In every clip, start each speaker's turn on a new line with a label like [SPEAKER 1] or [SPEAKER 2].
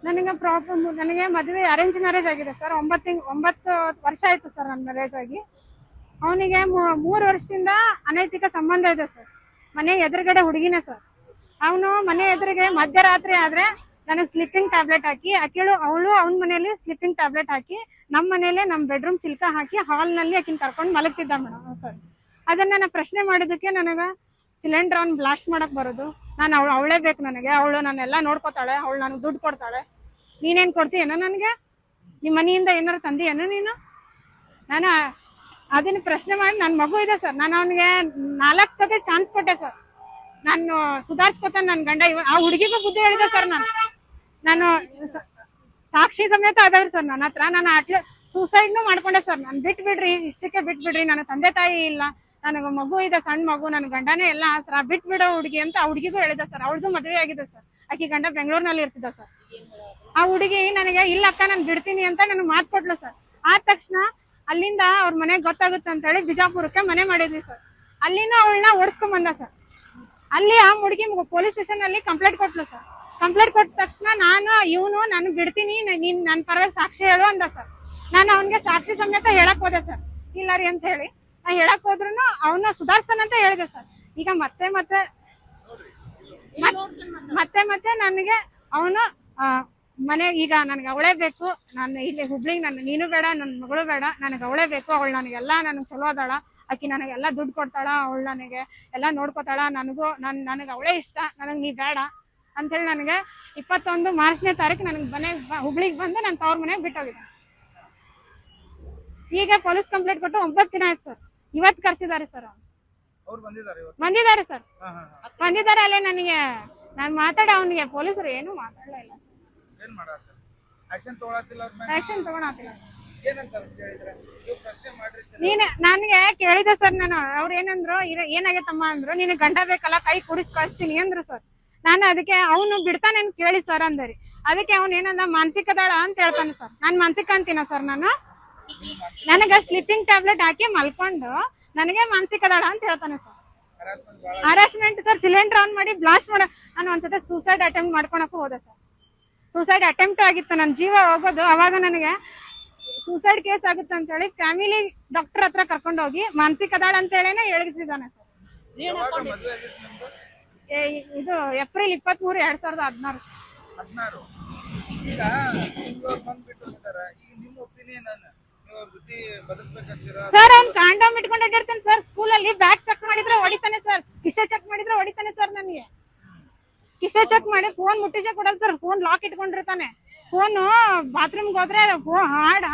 [SPEAKER 1] ನನಗೆ ಪ್ರಾಬ್ಲಮ್, ನನಗೆ ಮದುವೆ ಅರೇಂಜ್ ಮ್ಯಾರೇಜ್ ಆಗಿದೆ ಸರ್. 9 ವರ್ಷ ಆಯ್ತು ಸರ್ ನನ್ನ ಮ್ಯಾರೇಜ್ ಆಗಿ. ಅವನಿಗೆ 3 ವರ್ಷದಿಂದ ಅನೈತಿಕ ಸಂಬಂಧ ಇದೆ ಸರ್. ಮನೆ ಎದುರುಗಡೆ ಹುಡುಗಿನೇ ಸರ್. ಅವನು ಮನೆ ಎದುರಿಗೆ ಮಧ್ಯರಾತ್ರಿ ಆದ್ರೆ ನನಗೆ ಸ್ಲೀಪಿಂಗ್ ಟ್ಯಾಬ್ಲೆಟ್ ಹಾಕಿ, ಅವಳು ಅವನ ಮನೆಯಲ್ಲಿ ಸ್ಲೀಪಿಂಗ್ ಟ್ಯಾಬ್ಲೆಟ್ ಹಾಕಿ, ನಮ್ಮ ಮನೇಲೆ ನಮ್ಮ ಬೆಡ್ರೂಮ್ ಚಿಲ್ಕ ಹಾಕಿ ಹಾಲ್ ನಲ್ಲಿ ಆಕಿನ ಕರ್ಕೊಂಡು ಮಲಗ್ತಿದ್ದ ಮೇಡಮ್ ಸರ್. ಅದನ್ನ ನಾನು ಪ್ರಶ್ನೆ ಮಾಡಿದಕ್ಕೆ ನನಗ ಸಿಲಿಂಡರ್ ಅವ್ನು ಬ್ಲಾಸ್ಟ್ ಮಾಡಕ್ ಬರೋದು, ನಾನು ಅವಳೇ ಬೇಕು ನನಗೆ, ಅವಳು ನಾನೆಲ್ಲ ನೋಡ್ಕೋತಾಳೆ, ಅವಳು ನನಗೆ ದುಡ್ಡು ಕೊಡ್ತಾಳೆ, ನೀನೇನ್ ಕೊಡ್ತೀಯೇನೋ ನನಗೆ, ನಿಮ್ಮ ಮನೆಯಿಂದ ಏನಾರು ತಂದಿಯೇನೋ ನೀನು? ನಾನು ಅದನ್ನ ಪ್ರಶ್ನೆ ಮಾಡಿ, ನನ್ನ ಮಗು ಇದೆ ಸರ್, ನಾನು ಅವನಿಗೆ 4 ಸತಿ ಚಾನ್ಸ್ ಕೊಟ್ಟೆ ಸರ್. ನಾನು ಸುಧಾರಿಸ್ಕೊತಾನೆ ನನ್ನ ಗಂಡ. ಆ ಹುಡುಗಿಗೂ ಬುದ್ಧಿ ಹೇಳಿದೆ ಸರ್. ನಾನು ಸಾಕ್ಷಿ ಸಮೇತ ಅದಾವ್ರಿ ಸರ್ ನನ್ನ ಹತ್ರ. ನಾನು ಸೂಸೈಡ್ನು ಮಾಡ್ಕೊಂಡೆ ಸರ್. ನಾನು ಬಿಟ್ಬಿಡ್ರಿ, ಇಷ್ಟಕ್ಕೆ ಬಿಟ್ಬಿಡ್ರಿ, ನನ್ನ ತಂದೆ ತಾಯಿ ಇಲ್ಲ, ನನಗೆ ಮಗು ಇದೆ, ಸಣ್ಣ ಮಗು, ನನ್ನ ಗಂಡನೇ ಎಲ್ಲ ಆಸರ, ಬಿಟ್ಬಿಡೋ ಹುಡುಗಿ ಅಂತ ಆ ಹುಡುಗಿಗೂ ಹೇಳಿದೆ ಸರ್. ಅವಳದು ಮದುವೆ ಆಗಿದೆ ಸರ್. ಆಕಿ ಗಂಡ ಬೆಂಗಳೂರಿನಲ್ಲಿ ಇರ್ತಿದ್ದ ಸರ್. ಆ ಹುಡುಗಿ ನನಗೆ ಇಲ್ಲಕ್ಕ ನಾನು ಬಿಡ್ತೀನಿ ಅಂತ ನನಗೆ ಮಾತು ಕೊಟ್ಲು ಸರ್. ಆದ ತಕ್ಷಣ ಅಲ್ಲಿಂದ ಅವ್ರ ಮನೆಗೆ ಗೊತ್ತಾಗುತ್ತೆ ಅಂತ ಹೇಳಿ ಬಿಜಾಪುರಕ್ಕೆ ಮನೆ ಮಾಡಿದ್ವಿ ಸರ್. ಅಲ್ಲಿನೂ ಅವಳನ್ನ ಓಡಿಸ್ಕೊಂಡ್ ಬಂದ ಸರ್. ಅಲ್ಲಿ ಆ ಹುಡುಗಿ ಪೊಲೀಸ್ ಸ್ಟೇಷನ್ ಅಲ್ಲಿ ಕಂಪ್ಲೇಂಟ್ ಕೊಟ್ಲು ಸರ್. ಕಂಪ್ಲೇಂಟ್ ಕೊಟ್ಟ ತಕ್ಷಣ ನಾನು ಬಿಡ್ತೀನಿ, ನೀನ್ ನನ್ನ ಪರವಾಗಿ ಸಾಕ್ಷಿ ಹೇಳು ಅಂದ ಸರ್. ನಾನು ಅವನ್ಗೆ ಸಾಕ್ಷಿ ಸಮೇತ ಹೇಳಕ್ ಹೋದೆ ಸರ್. ಇಲ್ಲ ರೀ ಅಂತ ಹೇಳಿ ನಾ ಹೇಳಕ್ ಹೋದ್ರು ಅವನ್ನ ಸುಧಾರಿಸ್ತಾನಂತ ಹೇಳಿದೆ ಸರ್. ಈಗ ಮತ್ತೆ ನನಗೆ ಅವನು ಮನೆ ಈಗ ನನಗೆ ಅವಳೇ ಬೇಕು, ನಾನು ಇಲ್ಲಿ ಹುಬ್ಳಿಗೆ ನೀನು ಬೇಡ, ನನ್ನ ಮಗಳು ಬೇಡ, ನನಗೆ ಅವಳೇ ಬೇಕು, ಅವಳು ನನಗೆಲ್ಲ ನನಗೆ ಚಲೋ ಅದಾಳ, ಆಕಿ ನನಗೆಲ್ಲ ದುಡ್ಡು ಕೊಡ್ತಾಳ, ಅವಳು ನನಗೆ ಎಲ್ಲ ನೋಡ್ಕೋತಾಳ, ನನಗೆ ಅವಳೇ ಇಷ್ಟ, ನನಗೆ ನೀ ಬೇಡ ಅಂತೇಳಿ ನನಗೆ 21 ಮಾರ್ಚ್ನೇ ತಾರೀಕು ನನಗೆ ಹುಬ್ಳಿಗೆ ಬಂದು ನನ್ನ ತವ್ರ ಮನೆಗೆ ಬಿಟ್ಟೋಗಿದ್ದೆ. ಈಗ ಪೊಲೀಸ್ ಕಂಪ್ಲೇಂಟ್ ಕೊಟ್ಟು 9 ದಿನ ಆಯ್ತು ಸರ್. ಇವತ್ತು ಕರ್ಸಿದ್ದಾರೆ ಸರ್. ಬಂದಿದ್ದಾರೆ ಸರ್, ಬಂದಿದ್ದಾರೆ. ಅಲ್ಲೇ ನನಗೆ ನಾನು ಮಾತಾಡ ಅವನಿಗೆ ಪೊಲೀಸರು ಏನು ಮಾತಾಡಲ್ಲ ಇಲ್ಲ, ಆಕ್ಷನ್ ತಗೊಳತಿಲ್ಲ. ನನಗೆ ಕೇಳಿದೆ ಸರ್. ನಾನು ಅವ್ರು ಏನಂದ್ರು, ಏನಾಗೈತಮ್ಮ ಅಂದ್ರು, ನಿನ್ ಗಂಡ ಬೇಕಲ್ಲ, ಕೈ ಕುಡಿಸ್ ಕಳಿಸ್ತೀನಿ ಅಂದ್ರು ಸರ್. ನಾನು ಅದಕ್ಕೆ ಅವನು ಬಿಡ್ತಾನೆ ಕೇಳಿ ಸರ್ ಅಂದರಿ. ಅದಕ್ಕೆ ಅವ್ನು ಏನಂದ, ಮಾನಸಿಕ ದಾಳ ಅಂತ ಹೇಳ್ತಾನೆ ಸರ್. ನಾನ್ ಮಾನಸಿಕ ಅಂತೀನ ಸರ್? ನನಗ ಸ್ಲೀಪಿಂಗ್ ಟ್ಯಾಬ್ಲೆಟ್ ಹಾಕಿ ಮಲ್ಕೊಂಡು ನನಗೆ ಮಾನಸಿಕ ದಾಳ ಅಂತ ಹೇಳ್ತಾನೆ sir. Harassment sir. Cylinder on ಮಾಡಿ ಬ್ಲಾಸ್ಟ್ ಮಾಡ. ನಾನು ಒಂದ್ಸತಿ ಸೂಸೈಡ್ ಅಟೆಂಪ್ಟ್ ಮಾಡ್ಕೊಳಕ್ ಹೋದೆ ಸರ್. ಸೂಸೈಡ್ ಅಟೆಂಪ್ಟ್ ಆಗಿತ್ತು, ನನ್ನ ಜೀವ ಹೋಗೋದು. ಅವಾಗ ನನಗೆ ಸೂಸೈಡ್ ಕೇಸ್ ಆಗುತ್ತೆ ಅಂತ ಹೇಳಿ ಫ್ಯಾಮಿಲಿ ಡಾಕ್ಟರ್ ಹತ್ರ ಕರ್ಕೊಂಡು ಹೋಗಿ ಮಾನಸಿಕ ದಾಳ ಅಂತ ಹೇಳಿನೇ ಹೇಳಿಸಿದಾನೆ ಸರ್. ಇದು ಏಪ್ರಿಲ್ 23, 2016. ಸರ್ ಅವ್ನು ಕಾಂಡೋಮ್ ಇಟ್ಕೊಂಡು ಅಡ್ಡಿರ್ತಾನೆ ಸರ್. ಸ್ಕೂಲಲ್ಲಿ ಬ್ಯಾಗ್ ಚೆಕ್ ಮಾಡಿದ್ರೆ ಹೊಡಿತಾನೆ ಸರ್, ಕಿಶೆ ಚೆಕ್ ಮಾಡಿದ್ರೆ ಹೊಡಿತಾನೆ ಸರ್. ನನಗೆ ಕಿಶೆ ಚೆಕ್ ಮಾಡಿ ಫೋನ್ ಮುಟ್ಟಿಸೆ ಕೊಡಲ್ಲ ಸರ್. ಫೋನ್ ಲಾಕ್ ಇಟ್ಕೊಂಡಿರ್ತಾನೆ. ಫೋನು ಬಾತ್ರೂಮ್ಗೆ ಹೋದ್ರೆ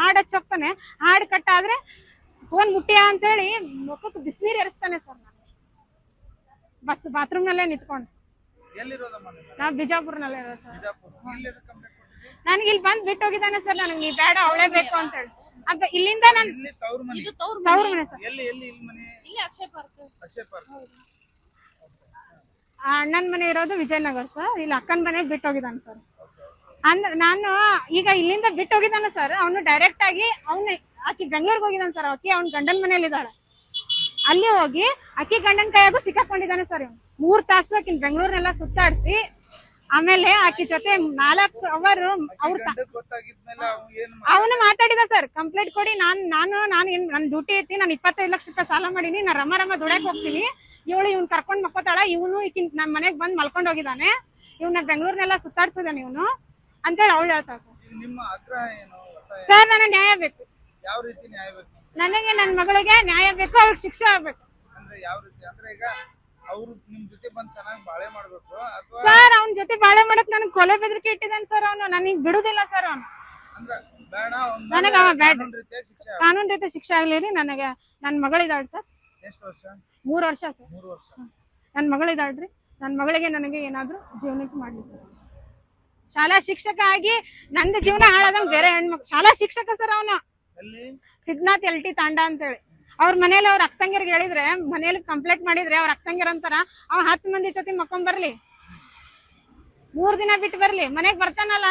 [SPEAKER 1] ಹಾಡ್ ಹಚ್ಚಿ ಹೋಗ್ತಾನೆ. ಹಾಡ್ ಕಟ್ ಆದ್ರೆ ಫೋನ್ ಮುಟ್ಟಿಯ ಅಂತೇಳಿ ಮುಖಕ್ಕೆ ಬಿಸಿನೀರು ಎರಸ್ತಾನೆ ಸರ್. ನಾನು ಬಾತ್ರೂಮ್ ನಲ್ಲೇ ನಿಂತ್ಕೊಂಡು. ನಾವ್ ಬಿಜಾಪುರ್ನಲ್ಲೇ ಇರೋದು ಸರ್. ನನಗೆ ಇಲ್ಲಿ ಬಂದ್ ಬಿಟ್ಟು ಹೋಗಿದ್ದಾನೆ ಸರ್. ನನಗೆ ನೀ ಬೇಡ, ಅವಳೇ ಬೇಕು ಅಂತ ಹೇಳಿ. ಇಲ್ಲಿಂದ ನಾನು ತವ್ರ ಮನೆ ಸರ್. ಅಣ್ಣನ ಮನೆ ಇರೋದು ವಿಜಯನಗರ ಸರ್. ಇಲ್ಲಿ ಅಕ್ಕನ ಮನೆ ಬಿಟ್ಟು ಹೋಗಿದ್ದಾನೆ ಸರ್. ನಾನು ಈಗ ಇಲ್ಲಿಂದ ಬಿಟ್ಟು ಹೋಗಿದ್ದಾನೆ ಸರ್. ಅವನು ಡೈರೆಕ್ಟ್ ಆಗಿ ಆಕಿ ಬೆಂಗಳೂರಿಗೆ ಹೋಗಿದ್ದಾನೆ ಸರ್. ಆಕಿ ಅವ್ನ ಗಂಡನ ಮನೇಲಿ ಇದ್ದಾಳೆ. ಅಲ್ಲಿ ಹೋಗಿ ಆಕಿ ಗಂಡನ ಕೈಯಾಗೂ ಸಿಕ್ಕಾಕೊಂಡಿದ್ದಾನೆ ಸರ್. ಇವ್ನು 3 ತಾಸು ಆಕಿನ ಬೆಂಗಳೂರ್ನೆಲ್ಲ ಸುತ್ತಾಡಿಸಿ ಆಮೇಲೆ ಆಕಿ ಜೊತೆ 4 ಅವರ್ ಅವನು ಮಾತಾಡಿದ ಸರ್. ಕಂಪ್ಲೇಂಟ್ ಕೊಡಿ, ನನ್ನ ಡ್ಯೂಟಿ ಐತಿ, ನಾನು 25 ಲಕ್ಷ ರೂಪಾಯಿ ಸಾಲ ಮಾಡೀನಿ, ನಾನು ರಮ ದುಡ್ಯಾಕ್ ಹೋಗ್ತೀನಿ, ಇವ್ನು ಕರ್ಕೊಂಡ್ ಮಕ್ಕೋತಾಳ, ಇವನು ಈಕಿನ್ ನಮ್ ಮನೆಗ್ ಬಂದ್ ಮಲ್ಕೊಂಡ್ ಹೋಗಿದ್ದಾನೆ, ಇವ್ನ ಬೆಂಗಳೂರ್ನೆಲ್ಲ ಸುತ್ತಾಡ್ಸಿದಾನೆ ಇವನು ಅಂತೇಳಿ ಅವಳು ಹೇಳ್ತಾಳ ಸರ್. ನನಗೆ ನ್ಯಾಯ ಬೇಕು. ನನಗೆ ನನ್ನ ಮಗಳಿಗೆ ನ್ಯಾಯ ಬೇಕು, ಅವ್ರಿಗೆ ಶಿಕ್ಷೆ ಆಗ್ಬೇಕು ಸರ್. ಅವ್ನ ಜೊತೆ ಬಾಳೆ ಮಾಡಕ್ ನನಗೆ ಕೊಲೆ ಬೆದರಿಕೆ ಇಟ್ಟಿದ್ದಾನೆ ಸರ್. ಅವನು ನನಗ್ ಬಿಡುದಿಲ್ಲ ಸರ್. ಅವನು ನನಗ ಕಾನೂನು ರೀತಿ ಶಿಕ್ಷೆ ಆಗ್ಲಿ. ನನಗೆ ನನ್ನ ಮಗಳಿದಾಳ್ರಿ ಸರ್. 3 ವರ್ಷ ಸರ್. ನನ್ನ ಮಗಳಿದಾಳ್ರಿ. ನನ್ನ ಮಗಳಿಗೆ ನನಗೆ ಏನಾದ್ರು ಜೀವನಕ್ಕೆ ಮಾಡ್ಲಿ ಸರ್. ಶಾಲಾ ಶಿಕ್ಷಕ ಆಗಿ ನಂದು ಜೀವನ ಹಾಳಾದಂಗ ಬೇರೆ ಹೆಣ್ಮಕ್ಳು ಶಾಲಾ ಶಿಕ್ಷಕ ಸರ್. ಅವನು ಸಿದ್ನಾಥ್ LT ತಾಂಡ ಅಂತೇಳಿ ಅವ್ರ ಮನೇಲಿ ಅವ್ರ ಅಕ್ಕಂಗಿರ್ಗೆ ಹೇಳಿದ್ರೆ, ಮನೇಲಿ ಕಂಪ್ಲೇಂಟ್ ಮಾಡಿದ್ರೆ ಅವ್ರ ಅಕ್ಕಂಗಿರ ಅಂತಾರ, ಅವ 10 ಮಂದಿ ಜೊತೆ ಮಕ್ಕೊಂಡ್ ಬರ್ಲಿ, 3 ದಿನ ಬಿಟ್ಟು ಬರ್ಲಿ, ಮನೆಗ್ ಬರ್ತಾನಲ್ಲ